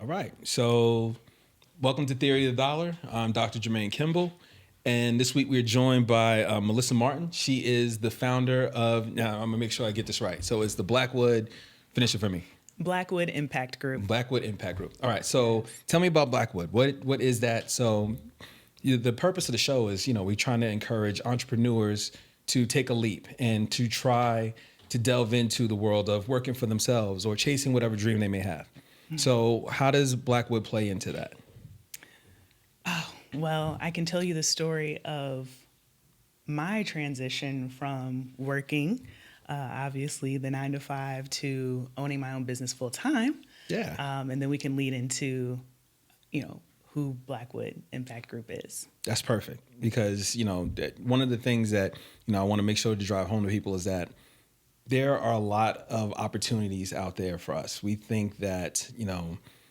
All right. So, welcome to Theory of the Dollar. I'm Dr. Jermaine Kimble. And this week we're joined by Melissa Martin. She is the founder of, now I'm going to make sure I get this right. So, it's the Blackwood, finish it for me. Blackwood Impact Group. Blackwood Impact Group. All right. So, tell me about Blackwood. What is that? So, the purpose of the show is, we're trying to encourage entrepreneurs to take a leap and to try to delve into the world of working for themselves or chasing whatever dream they may have. So how does Blackwood play into that? Oh, well, I can tell you the story of my transition from working, obviously the 9 to 5, to owning my own business full time. Yeah. And then we can lead into, who Blackwood Impact Group is. That's perfect because, one of the things that, I want to make sure to drive home to people is that there are a lot of opportunities out there for us. We think that,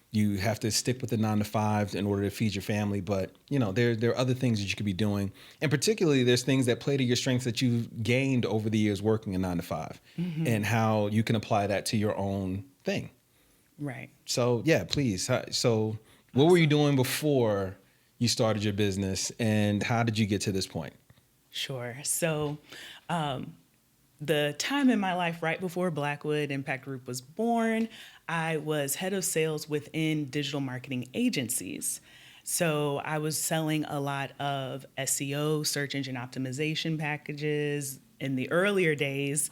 you have to stick with the 9 to 5 in order to feed your family. But, there are other things that you could be doing. And particularly there's things that play to your strengths that you've gained over the years working a 9 to 5 and how you can apply that to your own thing. Right. So, yeah, please. So what were you doing before you started your business and how did you get to this point? Sure. So, the time in my life right before Blackwood Impact Group was born, I was head of sales within digital marketing agencies. So I was selling a lot of SEO, search engine optimization packages in the earlier days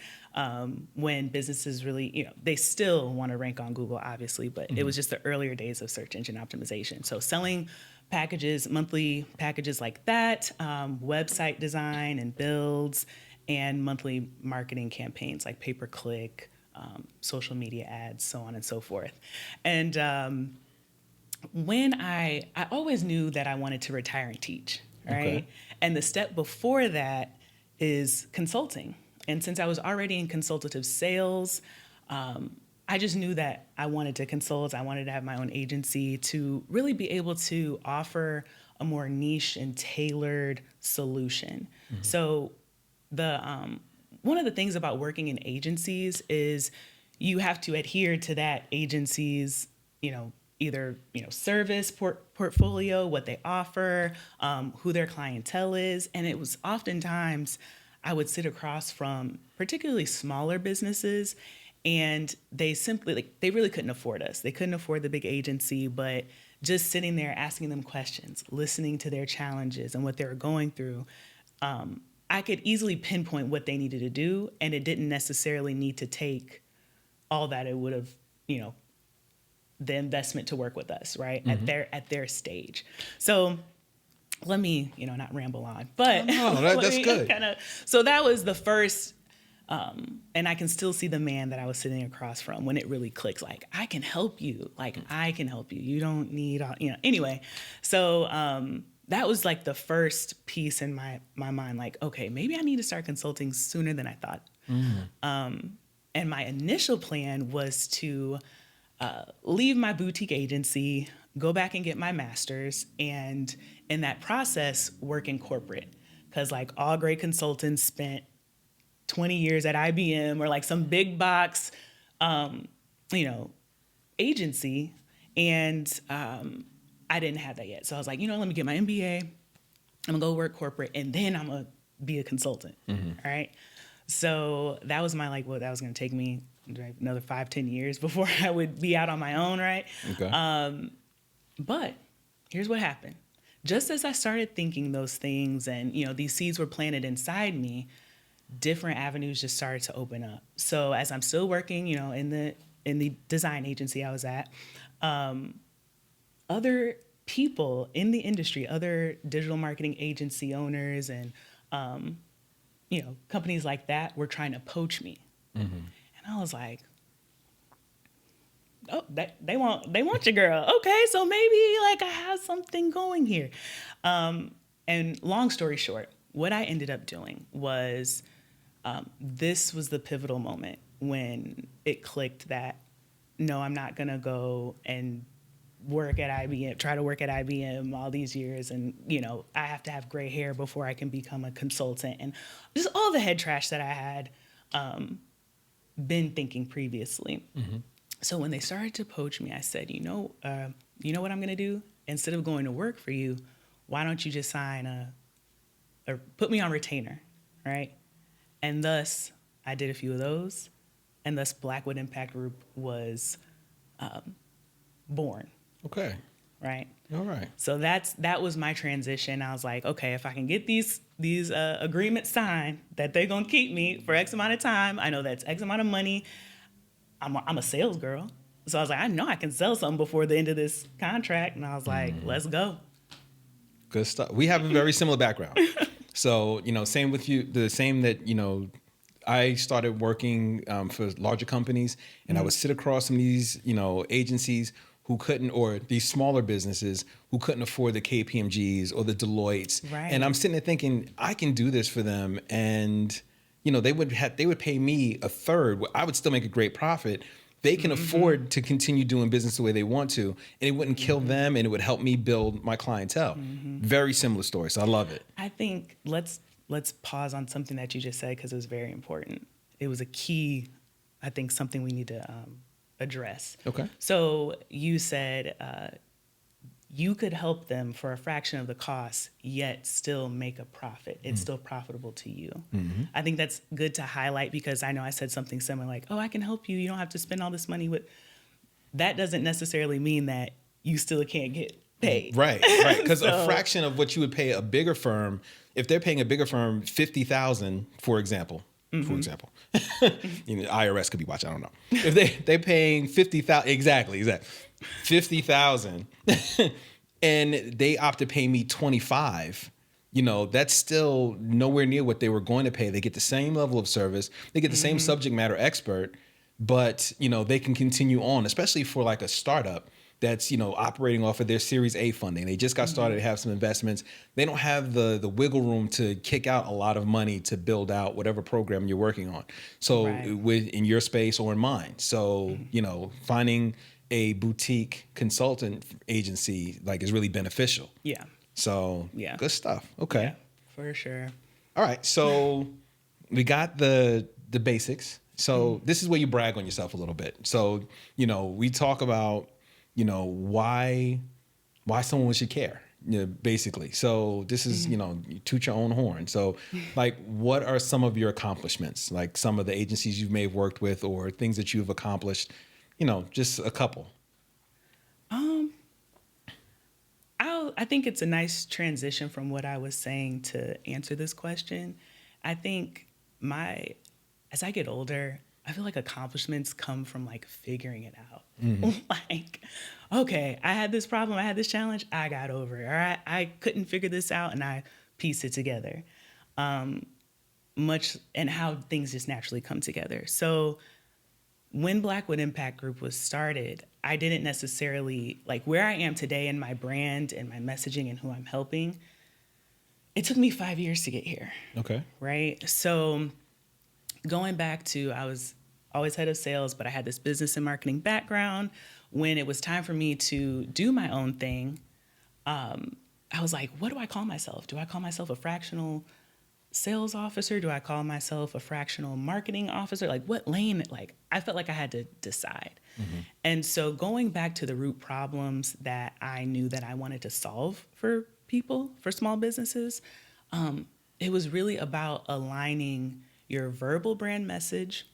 when businesses really, they still want to rank on Google, obviously, but it was just the earlier days of search engine optimization. So selling packages, monthly packages like that, website design and builds, and monthly marketing campaigns like pay-per-click, social media ads, so on and so forth. And when I always knew that I wanted to retire and teach, right? Okay. And the step before that is consulting. And since I was already in consultative sales, I just knew that I wanted to consult. I wanted to have my own agency to really be able to offer a more niche and tailored solution. So one of the things about working in agencies is you have to adhere to that agency's, either, service portfolio, what they offer, who their clientele is. And it was oftentimes I would sit across from particularly smaller businesses and they simply, they really couldn't afford us. They couldn't afford the big agency, but just sitting there asking them questions, listening to their challenges and what they were going through, I could easily pinpoint what they needed to do, and it didn't necessarily need to take all that it would have, the investment to work with us, right? At their stage. So let me, not ramble on, but that's good. So that was the first, and I can still see the man that I was sitting across from when it really clicks. Like, I can help you. I can help you. You don't need, anyway. So, that was like the first piece in my mind, like, okay, maybe I need to start consulting sooner than I thought. And my initial plan was to leave my boutique agency, go back and get my master's, and in that process, work in corporate. Because like all great consultants spent 20 years at IBM or like some big box, agency. And I didn't have that yet. So I was like, let me get my MBA. I'm gonna go work corporate and then I'm gonna be a consultant. All right. So that was that was gonna take me another 5-10 years before I would be out on my own. Right. Okay. But here's what happened. Just as I started thinking those things and, these seeds were planted inside me, different avenues just started to open up. So as I'm still working, in the design agency I was at, other people in the industry, other digital marketing agency owners and, companies like that were trying to poach me. And I was like, oh, they want your girl. Okay, so maybe like I have something going here. And long story short, what I ended up doing was this was the pivotal moment when it clicked that, no, I'm not going to go and try to work at IBM all these years. And, I have to have gray hair before I can become a consultant and just all the head trash that I had been thinking previously. So when they started to poach me, I said, you know what I'm going to do? Instead of going to work for you, why don't you just sign or put me on retainer, right? And thus, I did a few of those, and thus Blackwood Impact Group was born, Okay. right? All right. So that was my transition. I was like, okay, if I can get these agreements signed that they're gonna keep me for X amount of time, I know that's X amount of money. I'm a sales girl, so I was like, I know I can sell something before the end of this contract, and I was like, let's go. Good stuff. We have a very similar background. So, same with you, the same that, I started working for larger companies, and I would sit across from these, agencies who couldn't, or these smaller businesses who couldn't afford the KPMGs or the Deloittes. Right. And I'm sitting there thinking, I can do this for them. And, they would pay me a third. I would still make a great profit. They can afford to continue doing business the way they want to, and it wouldn't kill them, and it would help me build my clientele. Very similar story. So I love it. I think let's pause on something that you just said, because it was very important. It was a key, I think, something we need to address. Okay. So you said you could help them for a fraction of the cost, yet still make a profit. It's still profitable to you. I think that's good to highlight, because I know I said something similar, like, oh, I can help you. You don't have to spend all this money with. That doesn't necessarily mean that you still can't get paid. Right. Because a fraction of what you would pay a bigger firm, if they're paying a bigger firm $50,000, for example, IRS could be watching. I don't know. If they're paying $50,000, exactly, $50,000, and they opt to pay me $25,000. That's still nowhere near what they were going to pay. They get the same level of service. They get the same subject matter expert, but they can continue on, especially for like a startup that's operating off of their Series A funding. They just got started to have some investments. They don't have the wiggle room to kick out a lot of money to build out whatever program you're working on. So in your space or in mine. So finding a boutique consultant agency is really beneficial. Yeah. So good stuff. Okay. Yeah, for sure. All right. So we got the basics. So this is where you brag on yourself a little bit. So we talk about why someone should care, basically. So this is, you toot your own horn. So what are some of your accomplishments? Like some of the agencies you may have worked with, or things that you've accomplished, just a couple. I think it's a nice transition from what I was saying to answer this question. I think as I get older, I feel like accomplishments come from figuring it out. Okay, I had this problem, I had this challenge, I got over it. Or I couldn't figure this out, and I pieced it together. And how things just naturally come together. So when Blackwood Impact Group was started, I didn't necessarily, where I am today in my brand and my messaging and who I'm helping, it took me 5 years to get here. Okay. Right? So going back to, I was always head of sales, but I had this business and marketing background. When it was time for me to do my own thing, I was like, what do I call myself? Do I call myself a fractional sales officer? Do I call myself a fractional marketing officer? What lane? I felt like I had to decide. And so going back to the root problems that I knew that I wanted to solve for people, for small businesses, it was really about aligning your verbal brand message,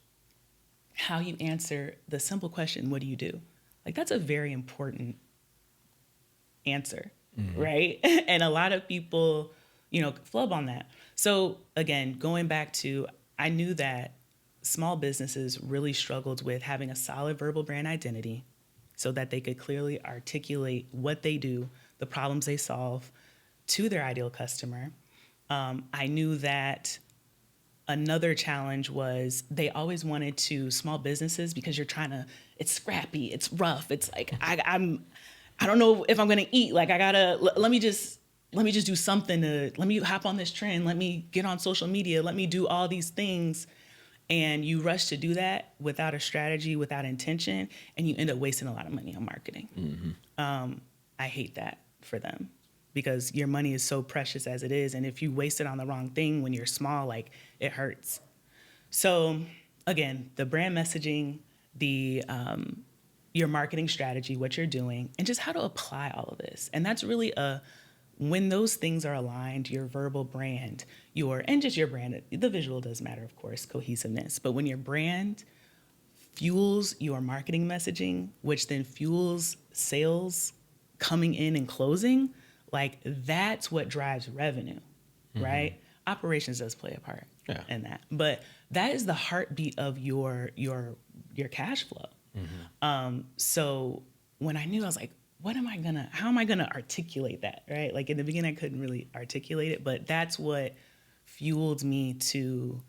how you answer the simple question, what do you do? That's a very important answer, right? And a lot of people, flub on that. So again, going back to, I knew that small businesses really struggled with having a solid verbal brand identity so that they could clearly articulate what they do, the problems they solve to their ideal customer. I knew that another challenge was they always wanted to, small businesses, because it's scrappy, it's rough. It's I don't know if I'm going to eat. Let me just do something let me hop on this trend. Let me get on social media. Let me do all these things. And you rush to do that without a strategy, without intention, and you end up wasting a lot of money on marketing. I hate that for them, because your money is so precious as it is. And if you waste it on the wrong thing when you're small, it hurts. So again, the brand messaging, the your marketing strategy, what you're doing, and just how to apply all of this. And that's really when those things are aligned, your verbal brand, and just your brand, the visual does matter, of course, cohesiveness. But when your brand fuels your marketing messaging, which then fuels sales coming in and closing, like that's what drives revenue, right? Operations does play a part in that. But that is the heartbeat of your cash flow. So when I knew, I was like, how am I gonna articulate that, right? Like in the beginning, I couldn't really articulate it, but that's what fueled me to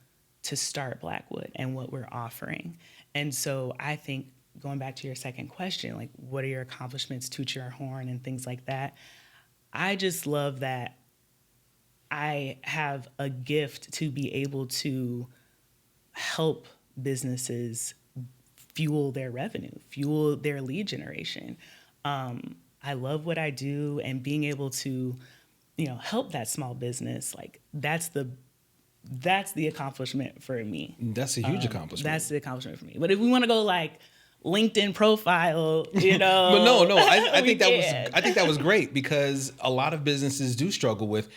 start Blackwood and what we're offering. And so I think, going back to your second question, like what are your accomplishments, toot your horn and things like that, I just love that I have a gift to be able to help businesses fuel their revenue, fuel their lead generation. I love what I do, and being able to, help that small business, like that's the accomplishment for me. That's a huge accomplishment. That's the accomplishment for me. But if we want to go like LinkedIn profile, but no, I think that was great, because a lot of businesses do struggle with,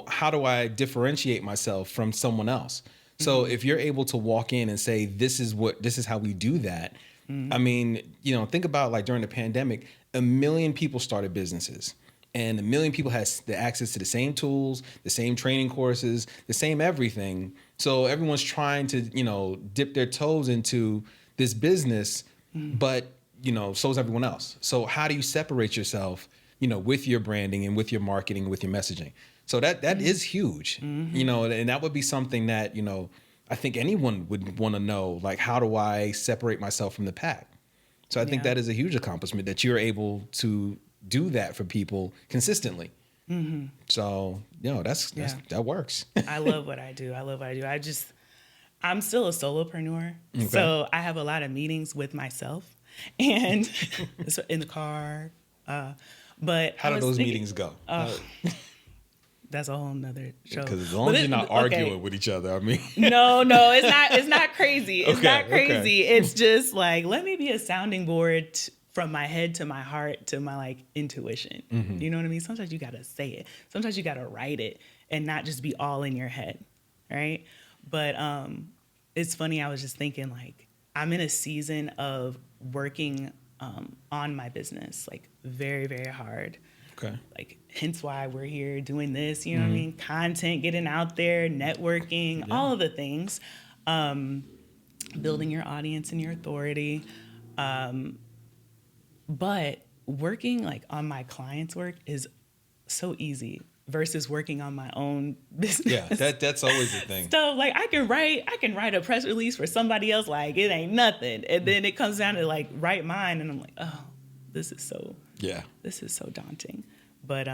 how do I differentiate myself from someone else? So if you're able to walk in and say, this is how we do that. I mean, think about like during the pandemic, 1 million people started businesses, and 1 million people has the access to the same tools, the same training courses, the same everything. So everyone's trying to, dip their toes into this business, but, so is everyone else. So how do you separate yourself, with your branding and with your marketing, with your messaging? So that is huge, and that would be something that, I think anyone would want to know, like, how do I separate myself from the pack? So I think that is a huge accomplishment, that you're able to do that for people consistently. So, that works. I love what I do. I'm still a solopreneur. Okay. So I have a lot of meetings with myself and in the car. But how do those meetings go? That's a whole nother show. Because as long as you're not arguing with each other, I mean. No, it's not crazy. It's not crazy. Okay. It's just like, let me be a sounding board from my head to my heart to my like intuition. You know what I mean? Sometimes you got to say it. Sometimes you got to write it and not just be all in your head, right? But it's funny, I was just thinking, like, I'm in a season of working on my business, like very, very hard. Okay. Like, hence why we're here doing this, you know what I mean? Content, getting out there, networking, all of the things, building your audience and your authority. But working like on my clients' work is so easy versus working on my own business. Yeah, that's always the thing. So like I can write a press release for somebody else, like it ain't nothing. And then it comes down to like write mine, and I'm like, oh, this is so daunting. But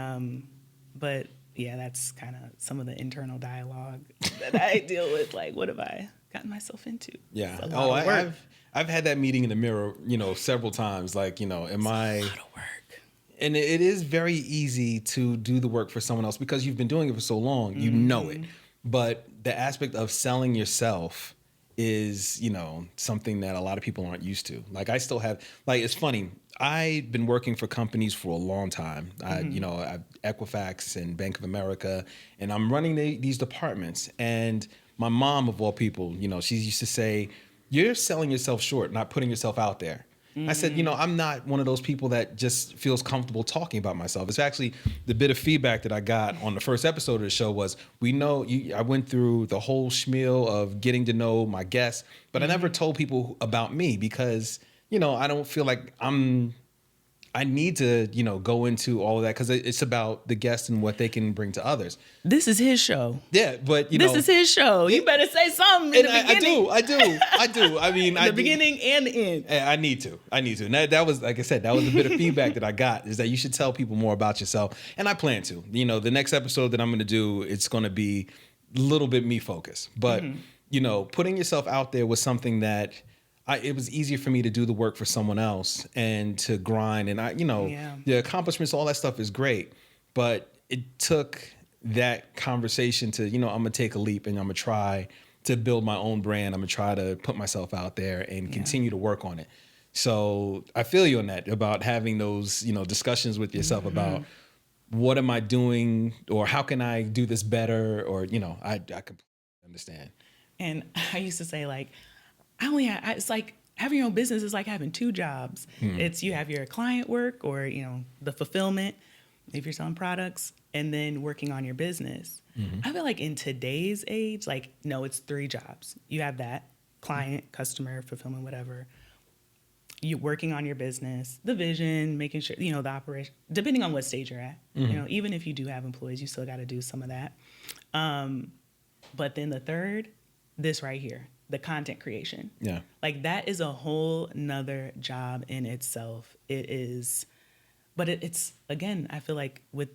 yeah, that's kind of some of the internal dialogue that I deal with. Like, what have I gotten myself into? Yeah. I've had that meeting in the mirror, several times. Like, am I? It's a lot of work. And it is very easy to do the work for someone else because you've been doing it for so long. You know it. But the aspect of selling yourself is, something that a lot of people aren't used to. Like, I still have, like, it's funny. I've been working for companies for a long time. I Equifax and Bank of America, and I'm running these departments. And my mom, of all people, she used to say, you're selling yourself short, not putting yourself out there. I said, I'm not one of those people that just feels comfortable talking about myself. It's actually the bit of feedback that I got on the first episode of the show was, I went through the whole spiel of getting to know my guests, but I never told people about me because, I don't feel like I need to, go into all of that because it's about the guest and what they can bring to others. This is his show. Yeah, but this is his show. You better say something in the beginning. I do. I mean, the beginning and the end. I need to. And that was, like I said, that was a bit of feedback that I got, is that you should tell people more about yourself. And I plan to. The next episode that I'm going to do, it's going to be a little bit me focused. But, putting yourself out there was something that it was easier for me to do the work for someone else and to grind. And the accomplishments, all that stuff is great. But it took that conversation to, I'm going to take a leap and I'm going to try to build my own brand. I'm going to try to put myself out there and continue to work on it. So I feel you on that about having those, discussions with yourself about what am I doing or how can I do this better? Or, I completely understand. And I used to say, like, it's like having your own business is like having two jobs. It's you have your client work or, the fulfillment if you're selling products, and then working on your business. I feel like in today's age, like, no, it's three jobs. You have that client, customer, fulfillment, whatever. You working on your business, the vision, making sure, the operation, depending on what stage you're at. Even if you do have employees, you still got to do some of that. But then the third, this right here, the content creation. Yeah. Like that is a whole nother job in itself. It is, but it's, again, I feel like with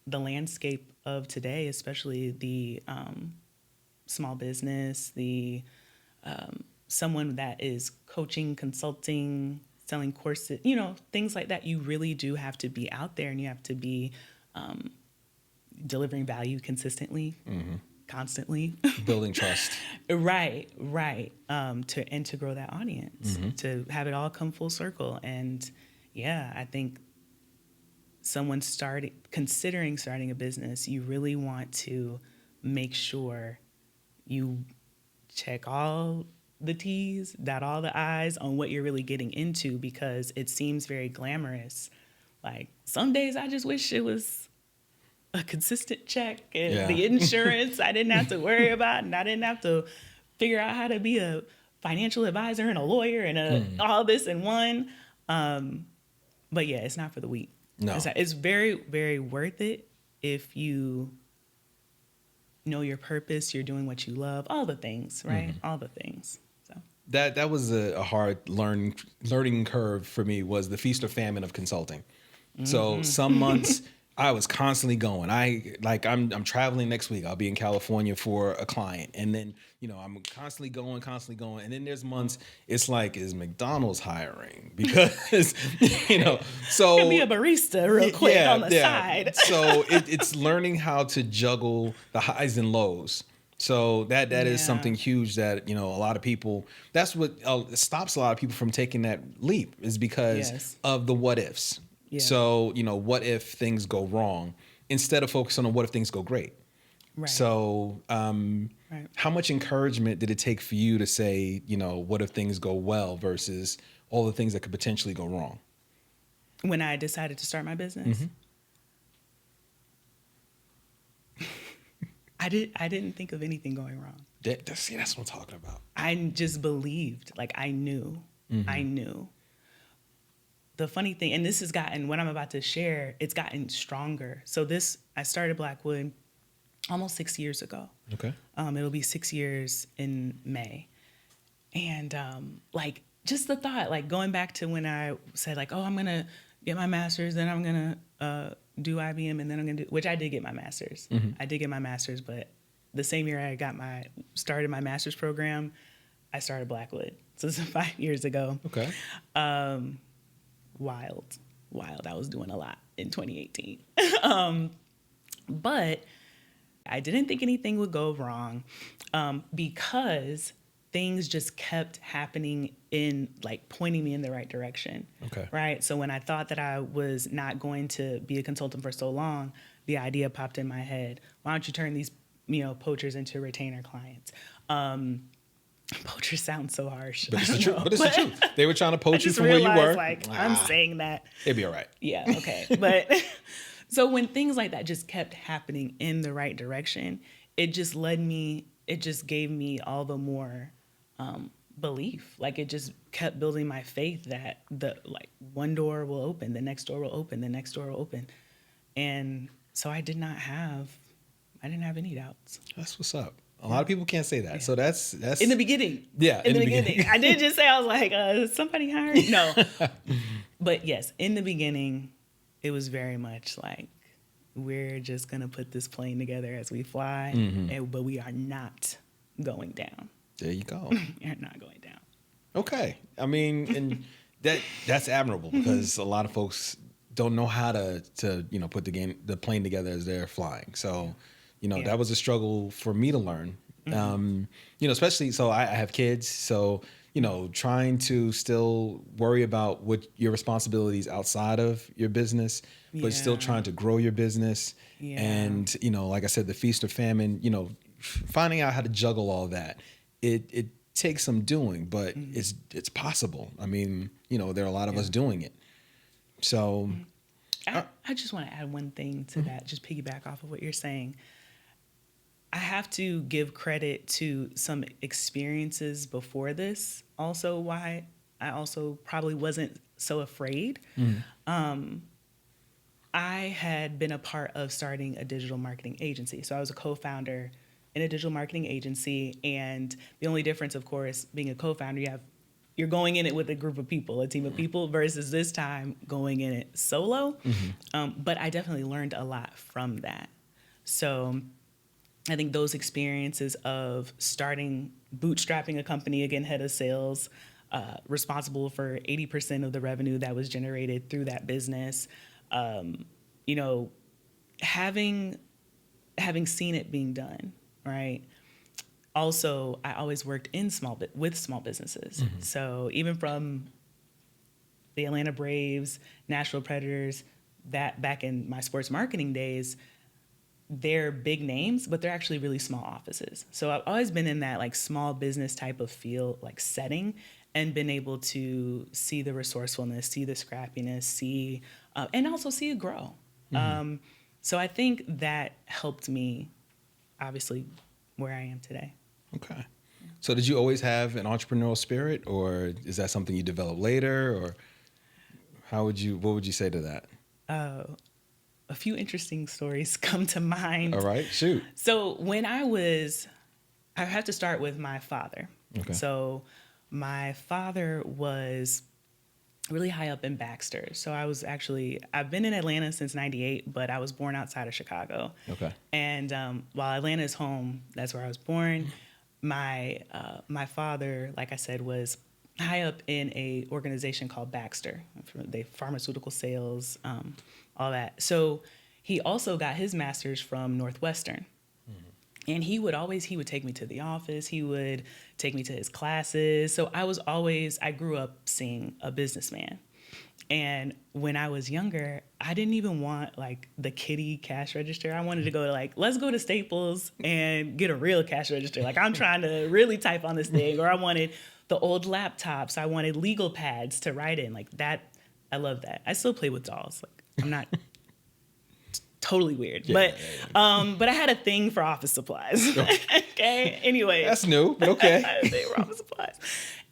the landscape of today, especially the small business, the someone that is coaching, consulting, selling courses, things like that, you really do have to be out there and you have to be delivering value consistently, constantly. Building trust. Right. To grow that audience, to have it all come full circle. And yeah, I think someone considering starting a business, you really want to make sure you check all the T's, dot all the I's on what you're really getting into, because it seems very glamorous. Like some days I just wish it was a consistent check and the insurance I didn't have to worry about, and I didn't have to figure out how to be a financial advisor and a lawyer and all this in one. But yeah, it's not for the weak. No. It's very, very worth it if you know your purpose, you're doing what you love, all the things, right? All the things. So That was a hard learning curve for me, was the feast or famine of consulting. So some months I was constantly going. I'm traveling next week. I'll be in California for a client. And then, I'm constantly going. And then there's months it's like, is McDonald's hiring? Because, so. Could be a barista real quick on the side. So it's learning how to juggle the highs and lows. So that is something huge that, a lot of people, that's what stops a lot of people from taking that leap, is because of the what ifs. Yeah. So, what if things go wrong instead of focusing on what if things go great? Right. So, how much encouragement did it take for you to say, what if things go well versus all the things that could potentially go wrong? When I decided to start my business, I didn't think of anything going wrong. That's what I'm talking about. I just believed, like I knew. The funny thing, and this has gotten, what I'm about to share, it's gotten stronger. So I started Blackwood almost 6 years ago. Okay. It'll be 6 years in May. And just the thought, like going back to when I said like, oh, I'm going to get my master's, then I'm going to do IBM, and then I'm going to do, which I did get my master's. I did get my master's, but the same year I started my master's program, I started Blackwood. So this is 5 years ago. Okay. Wild. I was doing a lot in 2018. But I didn't think anything would go wrong because things just kept happening pointing me in the right direction. Okay. Right. So when I thought that I was not going to be a consultant for so long, the idea popped in my head. Why don't you turn these, poachers into retainer clients? Poacher sounds so harsh. But it's the truth. The truth. They were trying to poach you from where you were. I'm saying that. It'd be all right. Yeah, okay. But so when things like that just kept happening in the right direction, it just gave me all the more belief. Like it just kept building my faith that one door will open, the next door will open, the next door will open. And so I didn't have any doubts. That's what's up. A lot of people can't say that. Yeah. So that's in the beginning. Yeah. In the beginning. I did just say, I was like, is somebody hiring? No. But yes, in the beginning, it was very much like, we're just going to put this plane together as we fly, but we are not going down. There you go. You're not going down. Okay. I mean, and that's admirable, because a lot of folks don't know how to put the plane together as they're flying. So, that was a struggle for me to learn. Especially, so I have kids. So, trying to still worry about what your responsibilities outside of your business, but still trying to grow your business. Yeah. And, like I said, the feast or famine, finding out how to juggle all that, it takes some doing, but it's possible. I mean, there are a lot of us doing it. So I just want to add one thing to that, just piggyback off of what you're saying. I have to give credit to some experiences before this, also why I also probably wasn't so afraid. I had been a part of starting a digital marketing agency. So I was a co-founder in a digital marketing agency. And the only difference, of course, being a co-founder, you're going in it with a group of people, a team of people, versus this time going in it solo. But I definitely learned a lot from that. So I think those experiences of bootstrapping a company, again, head of sales, responsible for 80% of the revenue that was generated through that business, having seen it being done, right? Also, I always worked with small businesses. So even from the Atlanta Braves, Nashville Predators, that back in my sports marketing days, they're big names, but they're actually really small offices. So I've always been in that like small business type of feel, like setting, and been able to see the resourcefulness, see the scrappiness, and also see it grow. So I think that helped me, obviously, where I am today. Okay. So did you always have an entrepreneurial spirit, or is that something you developed later, or what would you say to that? A few interesting stories come to mind. All right, shoot. So when I have to start with my father. Okay. So my father was really high up in Baxter. So I've been in Atlanta since '98, but I was born outside of Chicago. Okay. And while Atlanta is home, that's where I was born. My father, like I said, was high up in a organization called Baxter. They pharmaceutical sales, all that. So he also got his master's from Northwestern. And he would take me to the office. He would take me to his classes. So I grew up seeing a businessman. And when I was younger, I didn't even want like the kiddie cash register. I wanted to go to let's go to Staples and get a real cash register. Like I'm trying to really type on this thing. Or I wanted the old laptops. I wanted legal pads to write in. Like that, I love that. I still play with dolls. Like I'm not totally weird. But I had a thing for office supplies. Okay. Anyway. That's new, but okay. I had a thing for office supplies.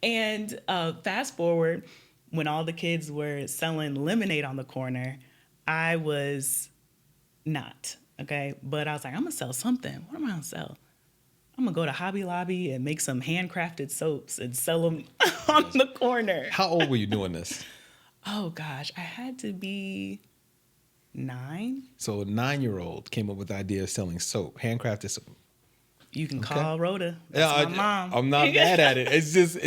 And fast forward, when all the kids were selling lemonade on the corner, I was not. Okay. But I was like, I'm gonna sell something. What am I gonna sell? I'm gonna go to Hobby Lobby and make some handcrafted soaps and sell them on the corner. How old were you doing this? Oh gosh, I had to be 9. So a 9-year-old came up with the idea of selling soap, handcrafted soap. You can call Rhoda. That's my mom. I'm not mad at it. It's just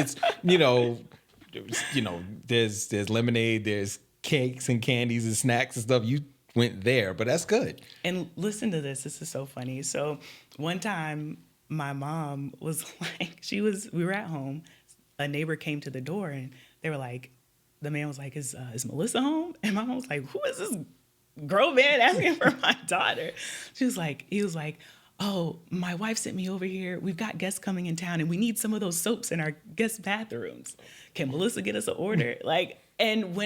there's lemonade, there's cakes and candies and snacks and stuff. You went there, but that's good. And listen to this. This is so funny. So one time my mom was like, we were at home. A neighbor came to the door and they were like, the man was like, is Melissa home? And my mom was like, who is this grown man asking for my daughter? He was like, oh, my wife sent me over here. We've got guests coming in town and we need some of those soaps in our guest bathrooms. Can Melissa get us an order? And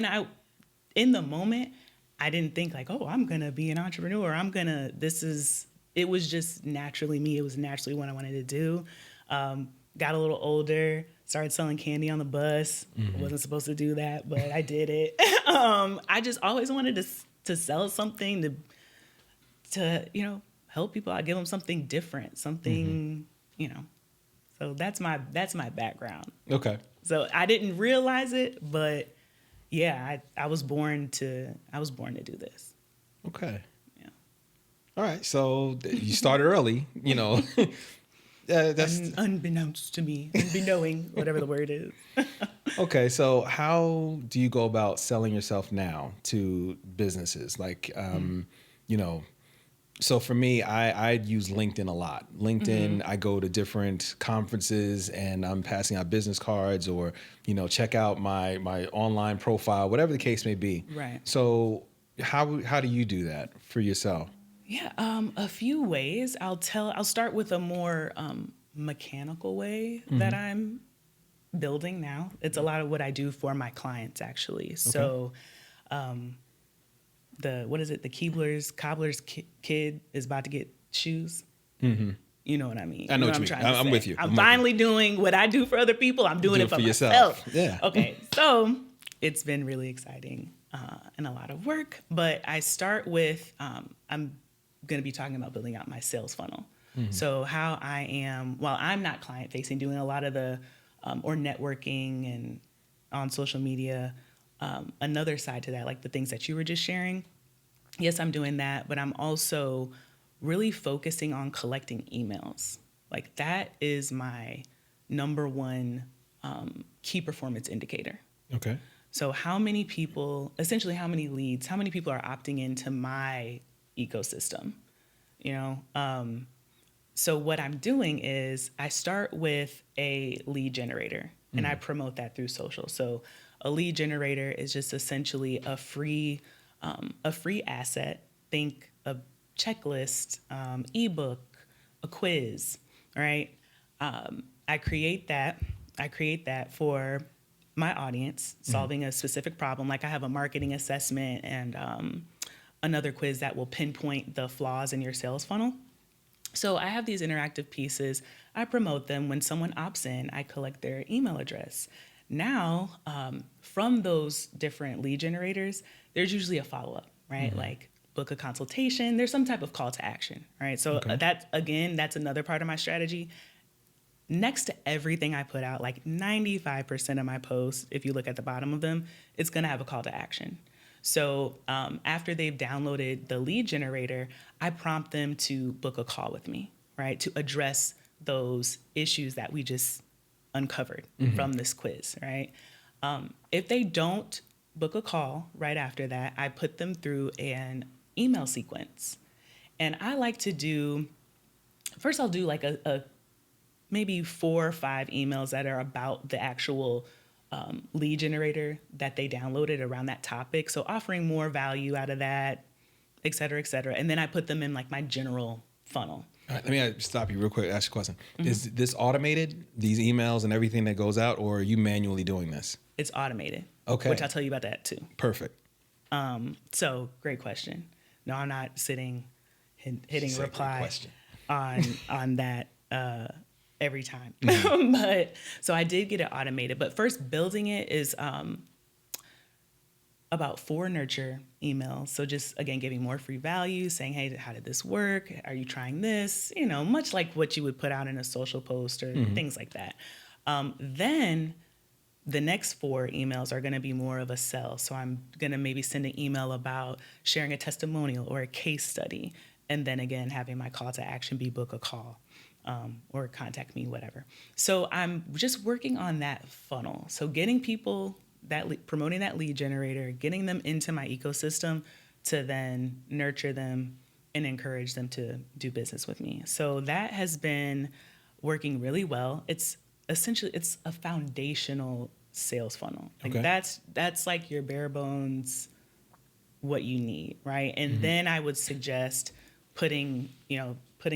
in the moment, I didn't think like, oh, I'm going to be an entrepreneur. It was just naturally me. It was naturally what I wanted to do. Got a little older, started selling candy on the bus. Wasn't supposed to do that, but I did it. I just always wanted to sell something to help people. I give them something different, something So that's my background. Okay. So I didn't realize it, but yeah, I was born to do this. Okay. Yeah. All right. So you started early, That's unbeknownst to me, unbeknowing, whatever the word is. Okay, so how do you go about selling yourself now to businesses? So for me, I use LinkedIn a lot. LinkedIn, I go to different conferences and I'm passing out business cards or, check out my online profile, whatever the case may be. Right. So how do you do that for yourself? Yeah, a few ways. I'll start with a more mechanical way that I'm building now. It's a lot of what I do for my clients actually. So what is it? The cobbler's kid is about to get shoes. You know what I mean? I know You what you I'm mean. trying to I'm say. with you. I'm finally doing what I do for other people. I'm doing Do it it for for myself. yourself. Yeah. Okay. So it's been really exciting and a lot of work. But I start with I'm going to be talking about building out my sales funnel. So how I am, while I'm not client facing, doing a lot of the or networking and on social media. Another side to that, like the things that you were just sharing. Yes, I'm doing that, but I'm also really focusing on collecting emails. Like that is my number one key performance indicator. Okay. So how many people, essentially how many leads, how many people are opting into my ecosystem, you know? So what I'm doing is I start with a lead generator and I promote that through social. So a lead generator is just essentially a free asset. Think a checklist, ebook, a quiz, right? I create that. I create that for my audience, solving a specific problem. Like I have a marketing assessment and another quiz that will pinpoint the flaws in your sales funnel. So I have these interactive pieces. I promote them. When someone opts in, I collect their email address. Now, from those different lead generators, there's usually a follow-up, right? Like book a consultation. There's some type of call to action, right? So Okay. that's another part of my strategy. Next to everything I put out, like 95% of my posts, if you look at the bottom of them, it's going to have a call to action. So after they've downloaded the lead generator, I prompt them to book a call with me, right? To address those issues that we just uncovered from this quiz, right? If they don't book a call right after that, I put them through an email sequence. And I like to do, first I'll do like a maybe 4 or 5 emails that are about the actual lead generator that they downloaded around that topic. So offering more value out of that, et cetera, et cetera. And then I put them in like my general funnel. All right, let me stop you real quick. Ask you a question. Is this automated? These emails and everything that goes out, or are you manually doing this? It's automated. Okay. Which I'll tell you about that too. Perfect. So great question. No, I'm not sitting hitting Great reply question. on that every time. But so I did get it automated. But first building it is about 4 nurture emails. So just again giving more free value, saying, hey, how did this work? Are you trying this? You know, much like what you would put out in a social post or things like that. Then the next 4 emails are going to be more of a sell. So I'm going to maybe send an email about sharing a testimonial or a case study. And then again, having my call to action be book a call or contact me, whatever. So I'm just working on that funnel. So getting people promoting that lead generator, getting them into my ecosystem to then nurture them and encourage them to do business with me. So that has been working really well. It's essentially, it's a foundational sales funnel. Like Okay. that's like your bare bones, what you need, right? And then I would suggest putting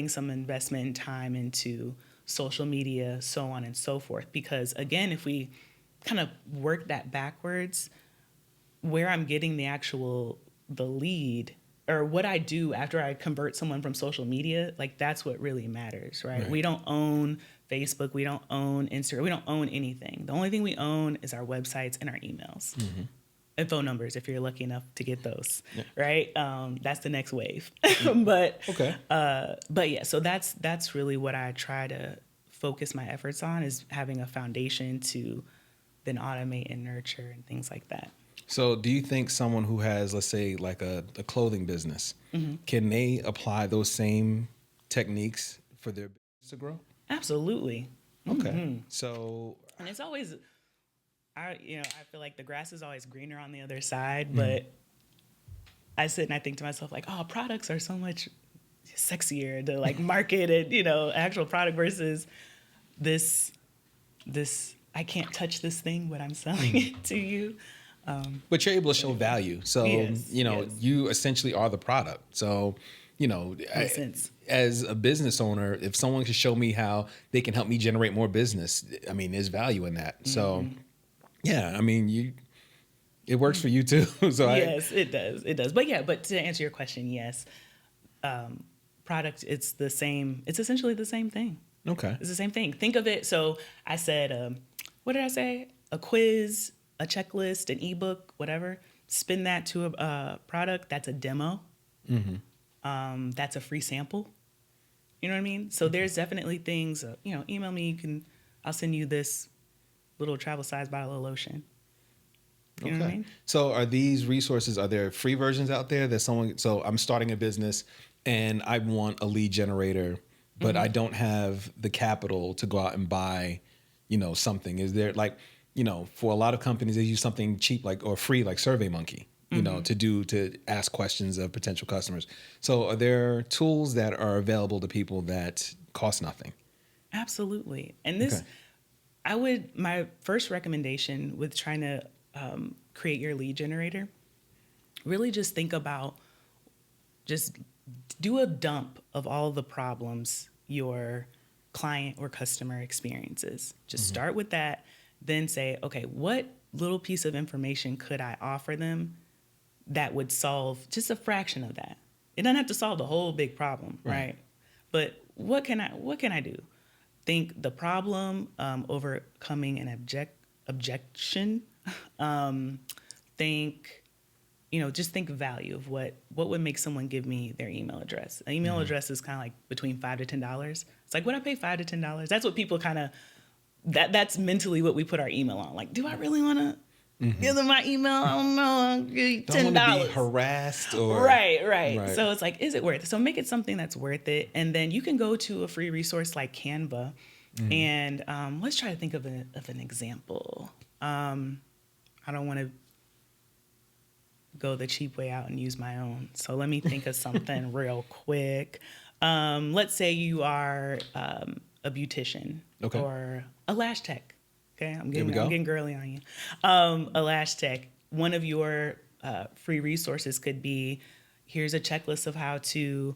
some investment and time into social media, so on and so forth. Because again, if we kind of work that backwards, where I'm getting the lead or what I do after I convert someone from social media, like that's what really matters, right? We don't own Facebook, we don't own Instagram, we don't own anything. The only thing we own is our websites and our emails. And phone numbers if you're lucky enough to get those, right? That's the next wave. but Okay. but yeah, so that's really what I try to focus my efforts on, is having a foundation to then automate and nurture and things like that. So do you think someone who has, let's say, like a clothing business, can they apply those same techniques for their business to grow? Absolutely. Okay. So And it's always, I feel like the grass is always greener on the other side, but I sit and I think to myself like, oh, products are so much sexier to like market and, actual product versus this, I can't touch this thing, but I'm selling it to you. But you're able to show value. So, Yes, yes. you essentially are the product. So, Makes sense. as a business owner, if someone can show me how they can help me generate more business, I mean, there's value in that. So, yeah, I mean, it works for you too. So Yes, it does. It does. But to answer your question, yes. Product, it's the same. It's essentially the same thing. Okay. It's the same thing. Think of it. So I said, what did I say? A quiz, a checklist, an ebook, whatever. Spin that to a product. That's a demo. That's a free sample. You know what I mean? So there's definitely things, email me. I'll send you this little travel size bottle of lotion. You know what I mean? So are there free versions out there that so I'm starting a business and I want a lead generator, but I don't have the capital to go out and buy, something. Is there for a lot of companies, they use something cheap or free, like SurveyMonkey, to ask questions of potential customers. So are there tools that are available to people that cost nothing? Absolutely. And my first recommendation with trying to create your lead generator, really just think about, just do a dump of all the problems your client or customer experiences. Just start with that, then say, okay, what little piece of information could I offer them that would solve just a fraction of that? It doesn't have to solve the whole big problem, right? But what can I do? Think the problem, overcoming an objection. Just think value of what would make someone give me their email address. An email address is kind of like between $5 to $10. It's like, would I pay $5 to $10? That's what people that's mentally what we put our email on. Like, do I really want to give them my email? I don't know. I'll give you $10. Don't want to be harassed or right. So it's like, is it worth it? So make it something that's worth it. And then you can go to a free resource like Canva. And let's try to think of an example. I don't want to go the cheap way out and use my own. So let me think of something real quick. Let's say you are a beautician or a lash tech. Okay, I'm getting girly on you. A lash tech. One of your free resources could be, here's a checklist of how to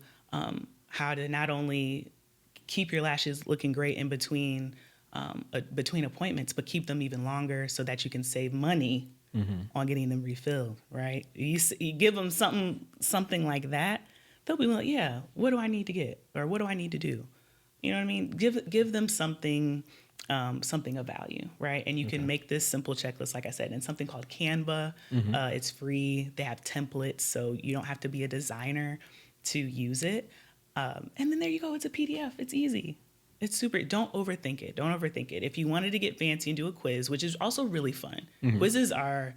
not only keep your lashes looking great in between appointments, but keep them even longer so that you can save money on getting them refilled, right? You give them something like that, they'll be like, yeah, what do I need to get? Or what do I need to do? You know what I mean? Give them something of value, right? And you can make this simple checklist, like I said, in something called Canva. It's free. They have templates, so you don't have to be a designer to use it. And then there you go. It's a PDF. It's easy. It's super. Don't overthink it. If you wanted to get fancy and do a quiz, which is also really fun, quizzes are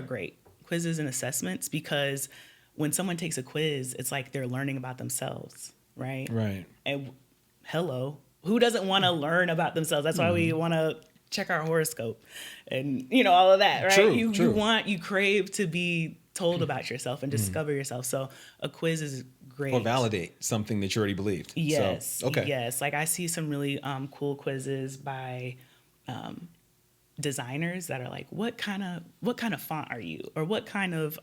great. Quizzes and assessments, because when someone takes a quiz, it's like they're learning about themselves, right? Right. And hello, who doesn't want to learn about themselves? That's why we want to check our horoscope and all of that, right? True. You crave to be told about yourself and discover yourself. So a quiz is great. Or validate something that you already believed. Yes. So, okay. Yes. Like I see some really cool quizzes by designers that are like, what kind of font are you? Or what kind of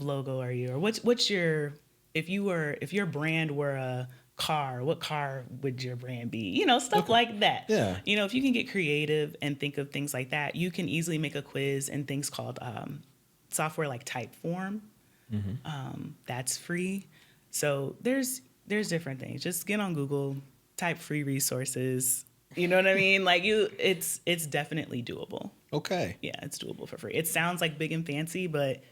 logo are you? Or what's your, if your brand were a car, what car would your brand be? Stuff like that. Yeah. If you can get creative and think of things like that, you can easily make a quiz in things called software like Typeform. That's free. So there's different things. Just get on Google, type free resources. You know what I mean? Like it's definitely doable. Okay. Yeah, it's doable for free. It sounds like big and fancy, but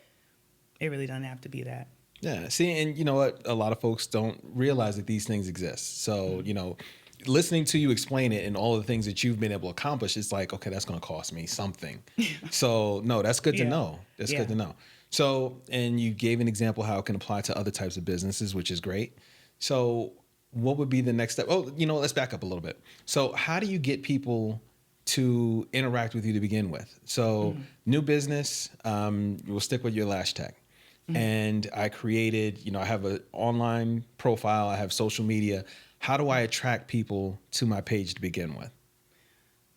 it really doesn't have to be that. Yeah. See, and you know what? A lot of folks don't realize that these things exist. So, listening to you explain it and all the things that you've been able to accomplish, it's like, okay, that's going to cost me something. So, no, that's good to know. That's good to know. So, and you gave an example how it can apply to other types of businesses, which is great. So, what would be the next step? Oh, let's back up a little bit. So, how do you get people to interact with you to begin with? So, new business, we'll stick with your lash tech. and I created, I have an online profile, I have social media. How do I attract people to my page to begin with?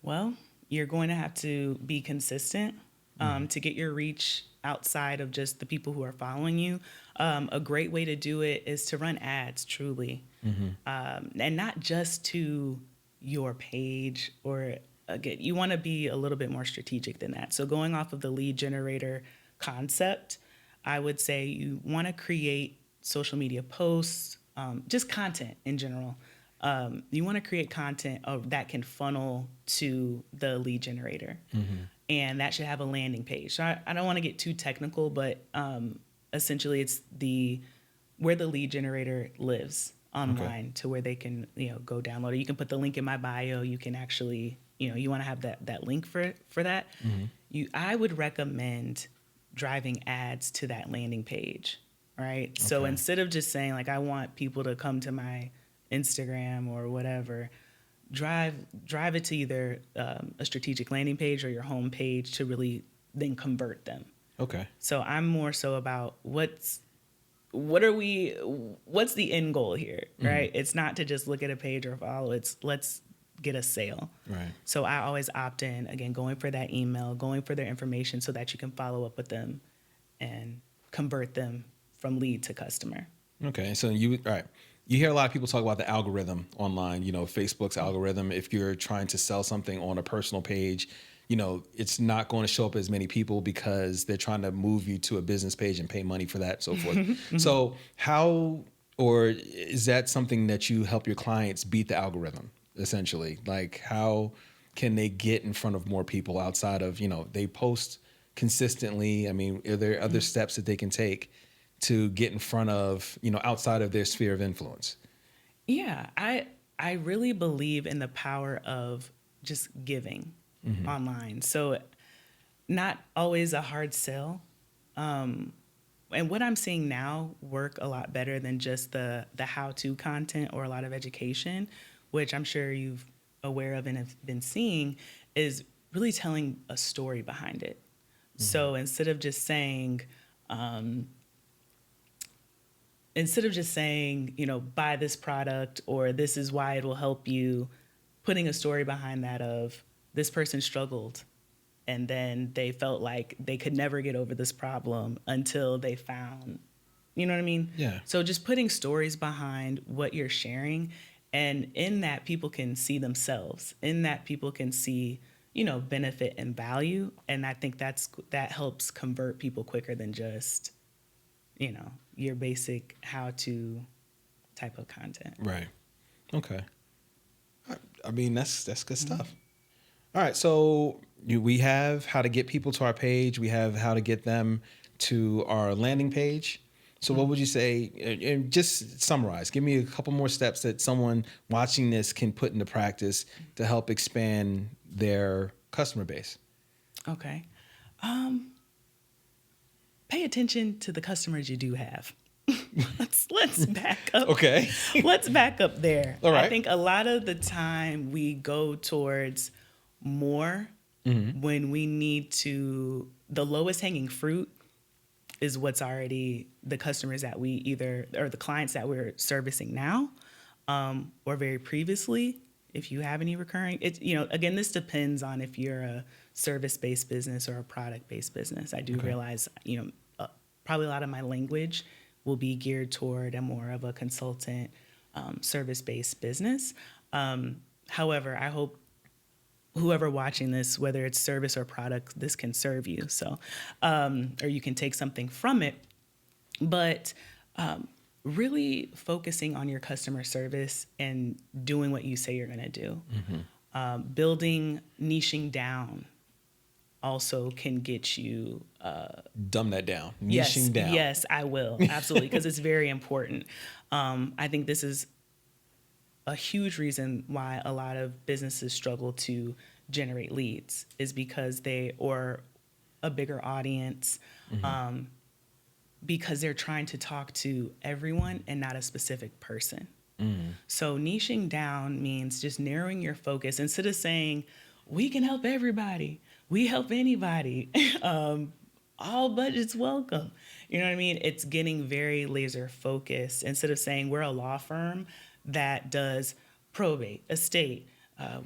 Well, you're going to have to be consistent to get your reach outside of just the people who are following you. A great way to do it is to run ads, truly, and not just to your page. Or again, you want to be a little bit more strategic than that. So going off of the lead generator concept, I would say you want to create social media posts, just content in general. You want to create content that can funnel to the lead generator. And that should have a landing page. So I don't want to get too technical, but essentially it's where the lead generator lives online to where they can go download it. You can put the link in my bio. You can actually you want to have that link for that. I would recommend driving ads to that landing page, right? Okay. So instead of just saying like I want people to come to my Instagram or whatever, drive it to either a strategic landing page or your home page to really then convert them. Okay. So I'm more so about what's the end goal here, right? It's not to just look at a page or follow. It's let's get a sale. Right. So I always opt in, again, going for that email, going for their information so that you can follow up with them and convert them from lead to customer. Okay. So you hear a lot of people talk about the algorithm online, Facebook's algorithm. If you're trying to sell something on a personal page, it's not going to show up as many people because they're trying to move you to a business page and pay money for that, so forth. So or is that something that you help your clients beat the algorithm, essentially? Like how can they get in front of more people outside of, they post consistently? I mean, are there other steps that they can take to get in front of, outside of their sphere of influence? Yeah, I really believe in the power of just giving online. So not always a hard sell. And what I'm seeing now work a lot better than just the how-to content or a lot of education, which I'm sure you've aware of and have been seeing, is really telling a story behind it. So instead of just saying, buy this product or this is why it will help you, putting a story behind that of this person struggled and then they felt like they could never get over this problem until they found, you know what I mean? Yeah. So just putting stories behind what you're sharing, and in that people can see themselves, in that people can see, benefit and value. And I think that helps convert people quicker than just, your basic how-to type of content. Right. Okay. I mean, that's good stuff. All right. So we have how to get people to our page. We have how to get them to our landing page. So what would you say, and just summarize, give me a couple more steps that someone watching this can put into practice to help expand their customer base? Okay. Pay attention to the customers you do have. Let's back up. Okay. Let's back up there. All right. I think a lot of the time we go towards more when we need to. The lowest hanging fruit is what's already the customers that we or the clients that we're servicing now, or very previously. If you have any recurring, again, this depends on if you're a service-based business or a product-based business. I do realize, probably a lot of my language will be geared toward a more of a consultant, service-based business. However, I hope whoever watching this, whether it's service or product, this can serve you. So, or you can take something from it, but really focusing on your customer service and doing what you say you're going to do. Building, niching also can get you. Dumb that down. Niching down. Yes, I will. Absolutely. Because it's very important. I think this is a huge reason why a lot of businesses struggle to generate leads, is because or a bigger audience, because they're trying to talk to everyone and not a specific person. So niching down means just narrowing your focus. Instead of saying, we can help everybody, we help anybody, all budgets welcome. You know what I mean? It's getting very laser focused instead of saying we're a law firm that does probate, estate,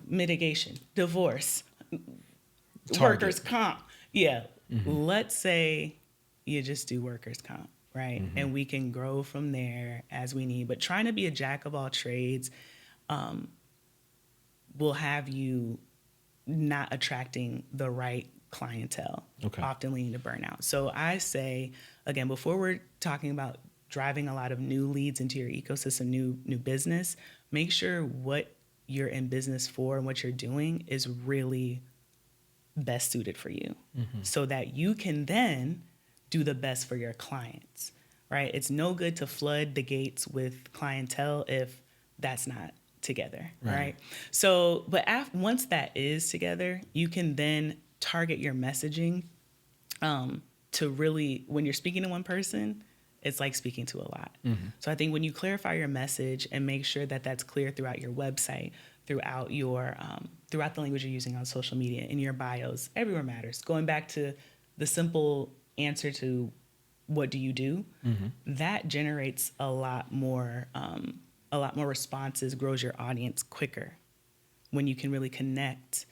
mitigation, divorce, Target. workers' comp. Yeah. Let's say you just do workers' comp, right? And we can grow from there as we need. But trying to be a jack of all trades will have you not attracting the right clientele, Okay. often leading to burnout. So I say, again, before we're talking about driving a lot of new leads into your ecosystem, new business, make sure what you're in business for and what you're doing is really best suited for you, so that you can then do the best for your clients, right? It's no good to flood the gates with clientele if that's not together, right? So, but once that is together, you can then target your messaging to really, when you're speaking to one person, it's like speaking to a lot. So I think when you clarify your message and make sure that that's clear throughout your website, throughout your throughout the language you're using on social media, in your bios, everywhere matters. Going back to the simple answer to what do you do, that generates a lot more responses, grows your audience quicker when you can really connect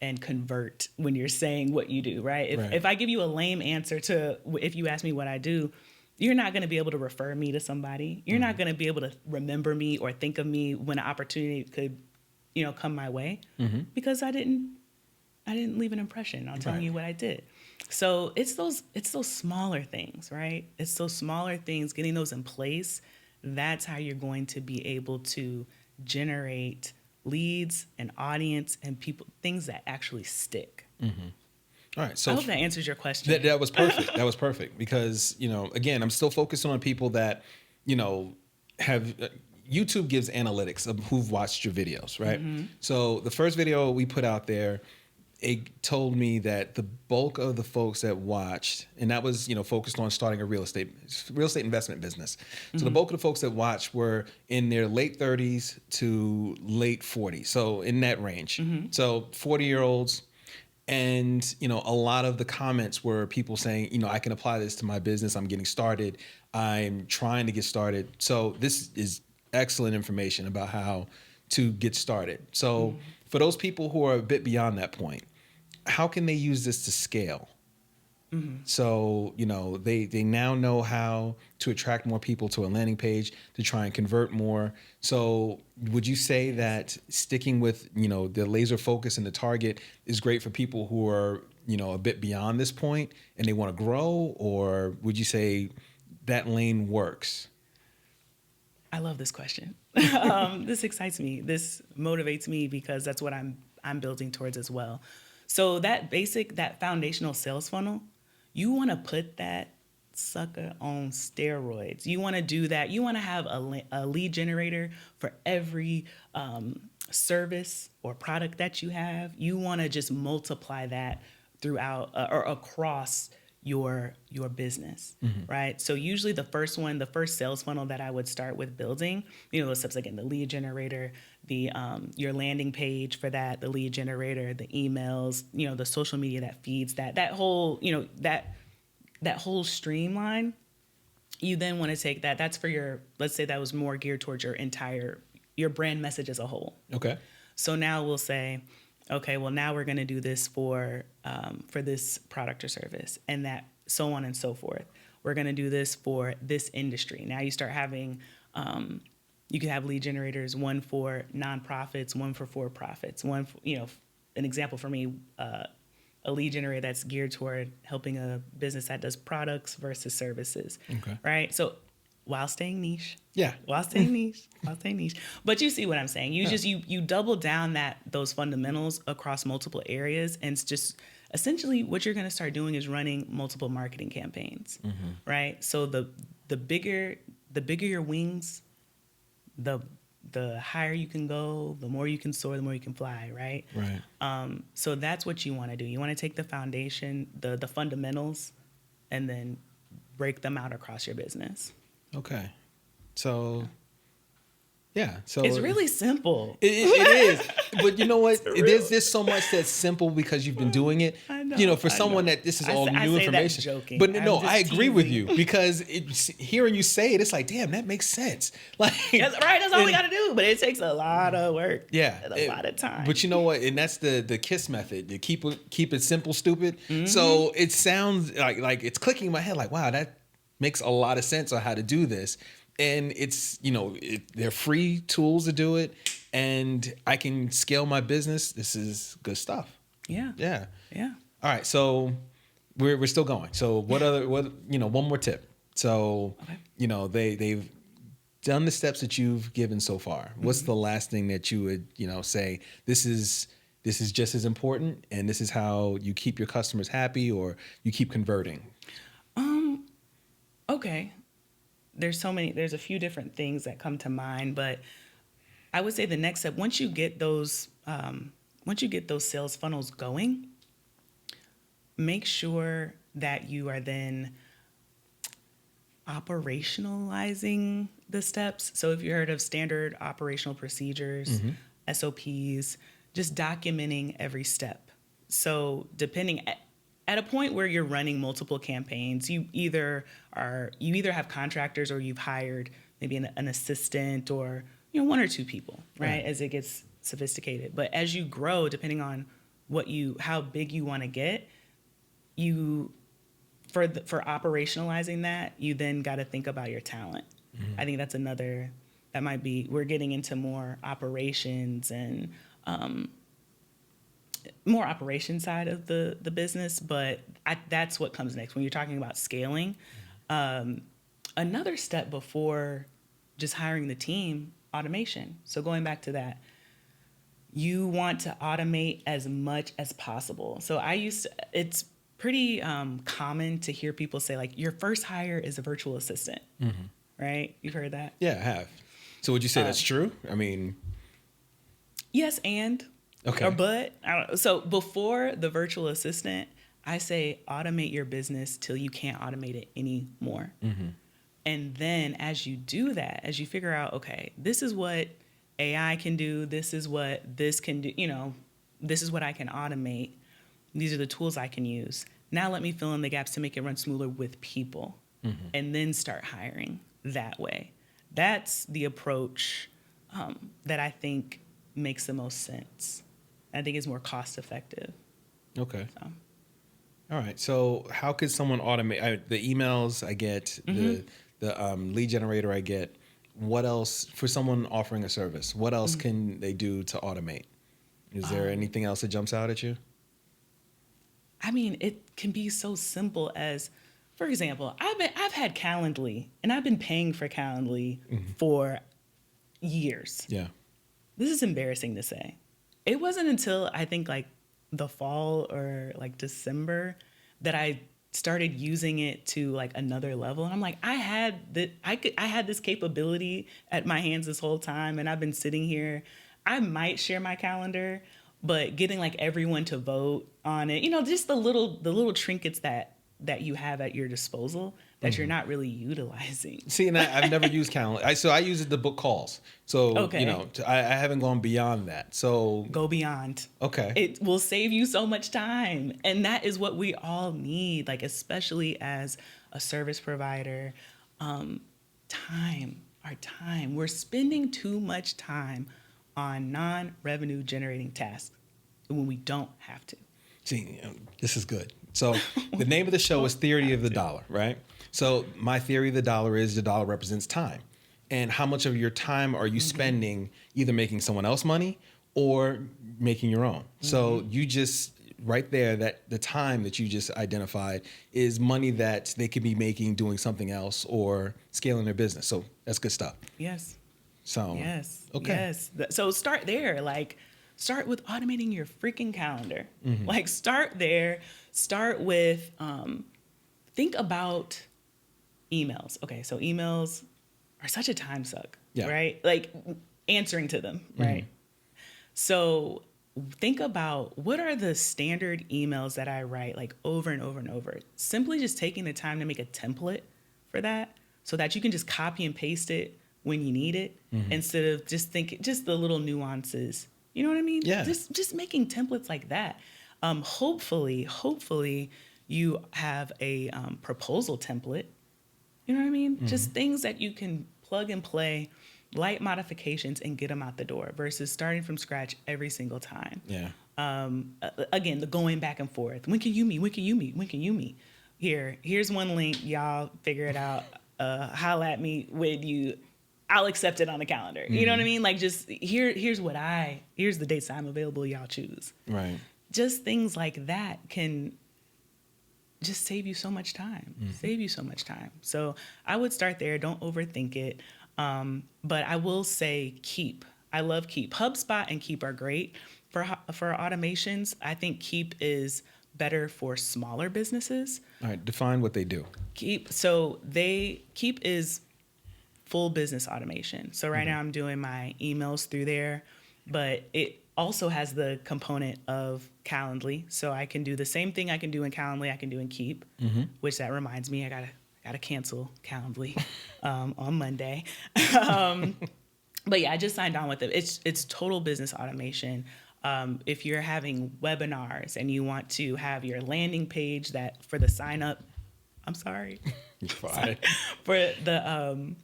and convert when you're saying what you do, right? If I give you a lame answer to, if you ask me what I do, you're not going to be able to refer me to somebody. You're not going to be able to remember me or think of me when an opportunity could, come my way, because I didn't leave an impression on telling you what I did. So it's those smaller things, right? It's those smaller things, getting those in place. That's how you're going to be able to generate leads and audience and people, things that actually stick. All right. So I hope that answers your question. that was perfect. That was perfect because, again, I'm still focused on people that, have YouTube gives analytics of who've watched your videos, right? So the first video we put out there, it told me that the bulk of the folks that watched, and that was, focused on starting a real estate investment business. So the bulk of the folks that watched were in their late 30s to late 40s. So in that range. So 40-year-olds. And, a lot of the comments were people saying, I can apply this to my business. I'm getting started. I'm trying to get started. So this is excellent information about how to get started. So for those people who are a bit beyond that point, how can they use this to scale? So, they now know how to attract more people to a landing page to try and convert more. So would you say that sticking with, the laser focus and the target is great for people who are, a bit beyond this point and they want to grow? Or would you say that lane works? I love this question. This excites me. This motivates me because that's what I'm building towards as well. So that foundational sales funnel, you want to put that sucker on steroids. You want to do that. You want to have a lead generator for every service or product that you have. You want to just multiply that throughout or across your business, right? So usually the first sales funnel that I would start with building, those steps, again, the lead generator, the your landing page for that, the lead generator, the emails, the social media that feeds that whole, that whole streamline. You then want to take that's for let's say that was more geared towards your brand message as a whole. Okay. So now we'll say, okay, well, now we're going to do this for this product or service, and that so on and so forth. We're going to do this for this industry. Now you start having, you can have lead generators, one for nonprofits, one for for-profits, one for, an example for me, a lead generator that's geared toward helping a business that does products versus services. Okay. Right? So while staying niche. Yeah. While staying niche. But you see what I'm saying. You double down those fundamentals across multiple areas, and it's just essentially what you're going to start doing is running multiple marketing campaigns. Right? So the bigger your wings, the higher you can go, the more you can soar, the more you can fly, right? Right. So that's what you want to do. You want to take the foundation, the fundamentals, and then break them out across your business. Okay. So Yeah. So It's really simple. it is. But you know what? It's There's so much that's simple because you've been doing it. I know. You know, for I someone know. that this is I all say- I new say that information. joking. But I'm no, just I agree with teasing. you because hearing you say it, it's like, damn, that makes sense. Like, That's right. That's all we and- got to do. But it takes a lot of work. Yeah, And a lot of time. But you know what? And that's the KISS method. You keep it simple, stupid. Mm-hmm. So it sounds like it's clicking in my head. Like, wow, that makes a lot of sense on how to do this. And it's they're free tools to do it, and I can scale my business. This is good stuff. Yeah. Yeah. Yeah. All right. So we're still going. So one more tip. So Okay. they've done the steps that you've given so far. What's the last thing that you would, say, this is just as important and this is how you keep your customers happy or you keep converting? Okay. There's a few different things that come to mind, but I would say the next step, once you get those sales funnels going, make sure that you are then operationalizing the steps. So if you heard of standard operational procedures, SOPs, just documenting every step. So depending at a point where you're running multiple campaigns, you either have contractors or you've hired maybe an assistant or one or two people, right? As it gets sophisticated. But as you grow, depending on how big you want to get, for operationalizing that, you then got to think about your talent. I think that's that might be, we're getting into more operations and more operation side of the business, but that's what comes next when you're talking about scaling. Another step before just hiring the team, automation. So going back to that, you want to automate as much as possible. So it's pretty common to hear people say, like, your first hire is a virtual assistant, right? You've heard that? Yeah, I have. So would you say that's true? I mean, yes, and okay. or but. I don't know. So before the virtual assistant, I say automate your business till you can't automate it anymore. And then as you do that, as you figure out, okay, this is what AI can do, this is what this can do, this is what I can automate. These are the tools I can use. Now let me fill in the gaps to make it run smoother with people, and then start hiring that way. That's the approach that I think makes the most sense. I think is more cost effective. Okay. So. All right. So how could someone automate the emails I get, the lead generator I get? What else for someone offering a service? What else can they do to automate? Is there anything else that jumps out at you? I mean, it can be so simple as, for example, I've had Calendly, and I've been paying for Calendly for years. Yeah. This is embarrassing to say. It wasn't until I think like the fall or like December that I started using it to like another level, and I'm like, I had this capability at my hands this whole time, and I've been sitting here. I might share my calendar, but getting like everyone to vote on it, just the little trinkets that you have at your disposal that you're not really utilizing. See, and I've never used Calendly. So I use it to book calls. So, Okay. I haven't gone beyond that. So Go beyond. Okay. It will save you so much time. And that is what we all need, like especially as a service provider. Our time. We're spending too much time on non-revenue generating tasks when we don't have to. See, this is good. So the name of the show is Theory of the Dollar, right? So my theory of the dollar is the dollar represents time. And how much of your time are you spending either making someone else money or making your own? So you just, right there, that the time that you just identified is money that they could be making doing something else or scaling their business. So that's good stuff. Yes. So Yes. Okay. Yes. So start there. Like, start with automating your freaking calendar. Like, start there. Start with, think about emails. Okay, so emails are such a time suck, right? Like, answering to them, right? So think about what are the standard emails that I write like over and over and over. Simply just taking the time to make a template for that so that you can just copy and paste it when you need it, instead of just the little nuances. You know what I mean? Yeah. Just making templates like that. Hopefully you have a proposal template. You know what I mean? Just things that you can plug and play, light modifications, and get them out the door versus starting from scratch every single time. Yeah. Again, the going back and forth. When can you meet? When can you meet? When can you meet? Here's one link. Y'all figure it out. Holla at me when you. I'll accept it on the calendar. You know what I mean? Like, just here's the dates I'm available. Y'all choose. Right. Just things like that can just save you so much time. So I would start there. Don't overthink it. But I will say Keep. I love Keep. HubSpot and Keep are great for automations. I think Keep is better for smaller businesses. All right. Define what they do. Keep is full business automation. So right now I'm doing my emails through there, but it also has the component of Calendly. So I can do the same thing I can do in Calendly, I can do in Keep, which that reminds me, I gotta cancel Calendly on Monday. But yeah, I just signed on with it. It's total business automation. If you're having webinars and you want to have your landing page that for the sign up, I'm sorry. You're fine. For the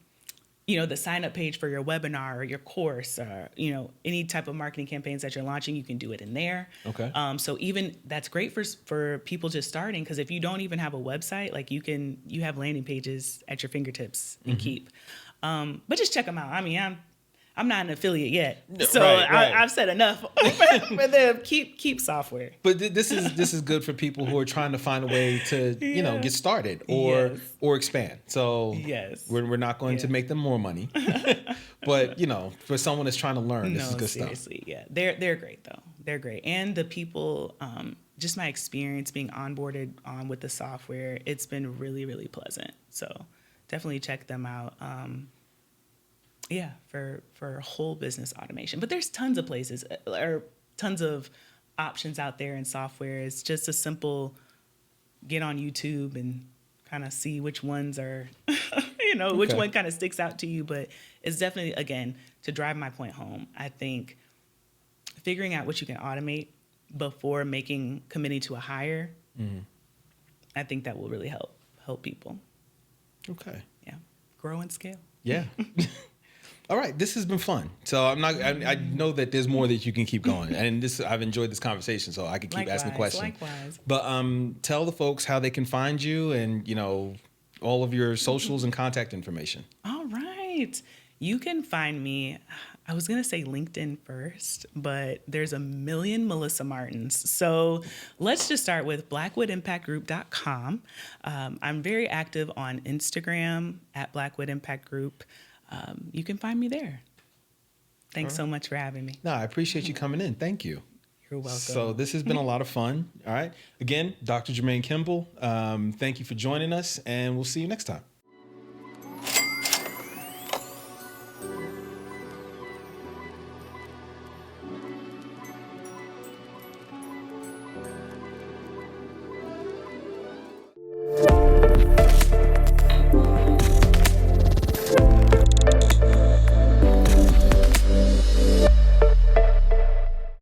the sign up page for your webinar or your course, or, any type of marketing campaigns that you're launching, you can do it in there. Okay. So even that's great for people just starting, because if you don't even have a website, like you have landing pages at your fingertips and Keep. But just check them out. I mean, I'm not an affiliate yet, so right. I've said enough for the Keep software. But this is good for people who are trying to find a way to get started or expand. So we're not going to make them more money, but for someone that's trying to learn, this is good seriously, stuff. Yeah, they're great though. They're great, and the people, just my experience being onboarded on with the software, it's been really, really pleasant. So definitely check them out. For whole business automation. But there's tons of places or tons of options out there in software. It's just a simple get on YouTube and kind of see which ones are, which one kind of sticks out to you. But it's definitely, again, to drive my point home, I think figuring out what you can automate before committing to a hire, I think that will really help people. Okay. Yeah. Grow and scale. Yeah. All right, this has been fun. So I know that there's more that you can keep going, and I've enjoyed this conversation, so I can keep asking questions. Likewise. But tell the folks how they can find you, and all of your socials and contact information. All right, you can find me. I was gonna say LinkedIn first, but there's a million Melissa Martins. So let's just start with BlackwoodImpactGroup.com. I'm very active on Instagram at Blackwood Impact Group. You can find me there. Thanks so much for having me. No, I appreciate you coming in. Thank you. You're welcome. So this has been a lot of fun. All right. Again, Dr. Jermaine Kimble, thank you for joining us, and we'll see you next time.